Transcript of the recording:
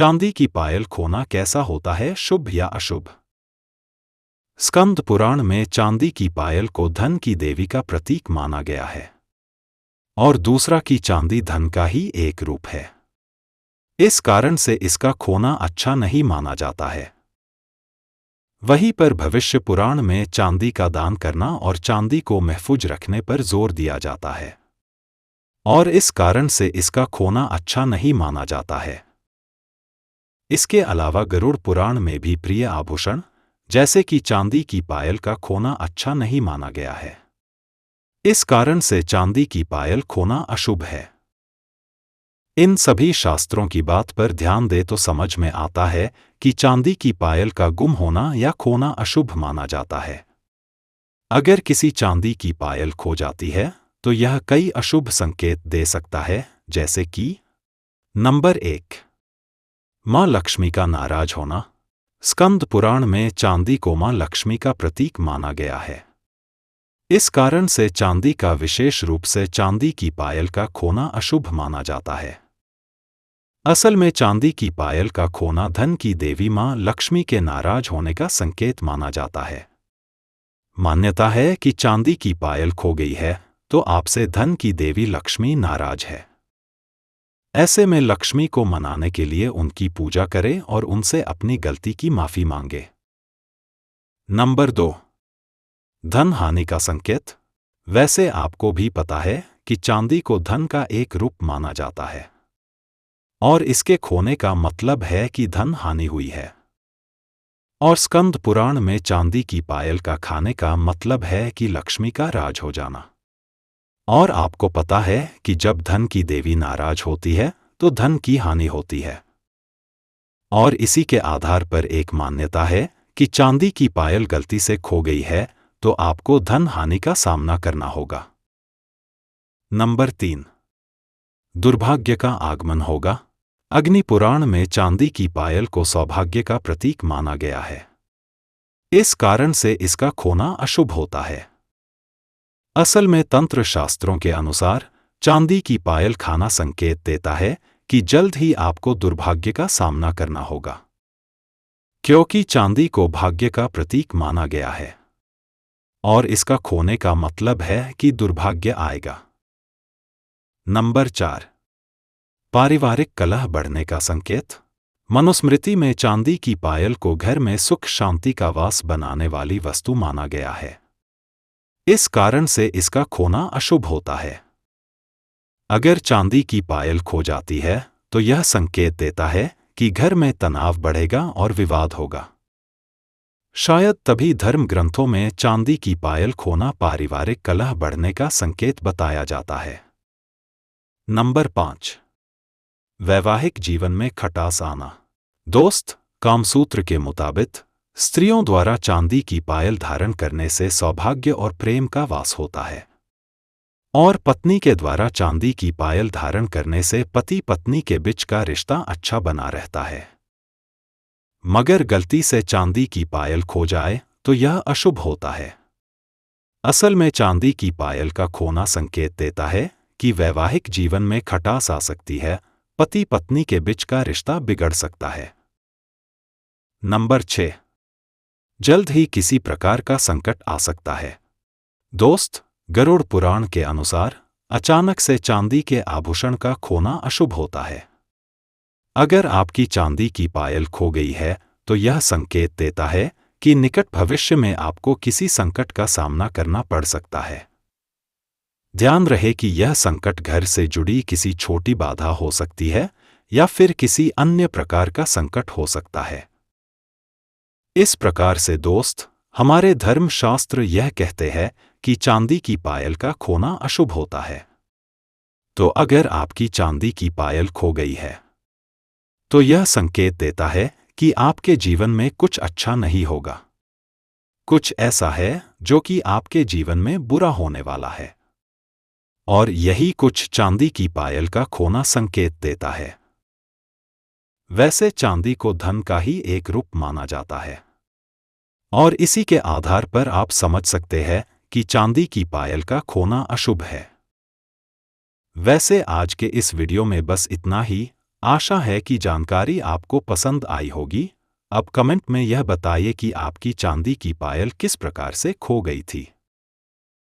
चांदी की पायल खोना कैसा होता है, शुभ या अशुभ? स्कंद पुराण में चांदी की पायल को धन की देवी का प्रतीक माना गया है और दूसरा कि चांदी धन का ही एक रूप है। इस कारण से इसका खोना अच्छा नहीं माना जाता है। वहीं पर भविष्य पुराण में चांदी का दान करना और चांदी को महफूज रखने पर जोर दिया जाता है और इस कारण से इसका खोना अच्छा नहीं माना जाता है। इसके अलावा गरुड़ पुराण में भी प्रिय आभूषण जैसे कि चांदी की पायल का खोना अच्छा नहीं माना गया है। इस कारण से चांदी की पायल खोना अशुभ है। इन सभी शास्त्रों की बात पर ध्यान दे तो समझ में आता है कि चांदी की पायल का गुम होना या खोना अशुभ माना जाता है। अगर किसी चांदी की पायल खो जाती है तो यह कई अशुभ संकेत दे सकता है, जैसे कि नंबर 1, मां लक्ष्मी का नाराज होना। स्कंद पुराण में चांदी को मां लक्ष्मी का प्रतीक माना गया है। इस कारण से चांदी का विशेष रूप से चांदी की पायल का खोना अशुभ माना जाता है। असल में चांदी की पायल का खोना धन की देवी मां लक्ष्मी के नाराज होने का संकेत माना जाता है। मान्यता है कि चांदी की पायल खो गई है तो आपसे धन की देवी लक्ष्मी नाराज है। ऐसे में लक्ष्मी को मनाने के लिए उनकी पूजा करें और उनसे अपनी गलती की माफी मांगे। नंबर 2, धन हानि का संकेत। वैसे आपको भी पता है कि चांदी को धन का एक रूप माना जाता है और इसके खोने का मतलब है कि धन हानि हुई है। और स्कंद पुराण में चांदी की पायल का खाने का मतलब है कि लक्ष्मी का राज हो जाना। और आपको पता है कि जब धन की देवी नाराज होती है तो धन की हानि होती है। और इसी के आधार पर एक मान्यता है कि चांदी की पायल गलती से खो गई है तो आपको धन हानि का सामना करना होगा। नंबर 3, दुर्भाग्य का आगमन होगा। अग्नि पुराण में चांदी की पायल को सौभाग्य का प्रतीक माना गया है। इस कारण से इसका खोना अशुभ होता है। असल में तंत्र शास्त्रों के अनुसार चांदी की पायल खाना संकेत देता है कि जल्द ही आपको दुर्भाग्य का सामना करना होगा, क्योंकि चांदी को भाग्य का प्रतीक माना गया है और इसका खोने का मतलब है कि दुर्भाग्य आएगा। नंबर 4, पारिवारिक कलह बढ़ने का संकेत। मनुस्मृति में चांदी की पायल को घर में सुख शांति का वास बनाने वाली वस्तु माना गया है। इस कारण से इसका खोना अशुभ होता है। अगर चांदी की पायल खो जाती है तो यह संकेत देता है कि घर में तनाव बढ़ेगा और विवाद होगा। शायद तभी धर्म ग्रंथों में चांदी की पायल खोना पारिवारिक कलह बढ़ने का संकेत बताया जाता है। नंबर 5, वैवाहिक जीवन में खटास आना। दोस्त, कामसूत्र के मुताबिक स्त्रियों द्वारा चांदी की पायल धारण करने से सौभाग्य और प्रेम का वास होता है और पत्नी के द्वारा चांदी की पायल धारण करने से पति पत्नी के बीच का रिश्ता अच्छा बना रहता है। मगर गलती से चांदी की पायल खो जाए तो यह अशुभ होता है। असल में चांदी की पायल का खोना संकेत देता है कि वैवाहिक जीवन में खटास आ सकती है, पति पत्नी के बीच का रिश्ता बिगड़ सकता है। नंबर 6, जल्द ही किसी प्रकार का संकट आ सकता है। दोस्त, गरुड़ पुराण के अनुसार अचानक से चांदी के आभूषण का खोना अशुभ होता है। अगर आपकी चांदी की पायल खो गई है तो यह संकेत देता है कि निकट भविष्य में आपको किसी संकट का सामना करना पड़ सकता है। ध्यान रहे कि यह संकट घर से जुड़ी किसी छोटी बाधा हो सकती है या फिर किसी अन्य प्रकार का संकट हो सकता है। इस प्रकार से दोस्त, हमारे धर्मशास्त्र यह कहते हैं कि चांदी की पायल का खोना अशुभ होता है। तो अगर आपकी चांदी की पायल खो गई है तो यह संकेत देता है कि आपके जीवन में कुछ अच्छा नहीं होगा। कुछ ऐसा है जो कि आपके जीवन में बुरा होने वाला है और यही कुछ चांदी की पायल का खोना संकेत देता है। वैसे चांदी को धन का ही एक रूप माना जाता है और इसी के आधार पर आप समझ सकते हैं कि चांदी की पायल का खोना अशुभ है। वैसे आज के इस वीडियो में बस इतना ही। आशा है कि जानकारी आपको पसंद आई होगी। अब कमेंट में यह बताइए कि आपकी चांदी की पायल किस प्रकार से खो गई थी।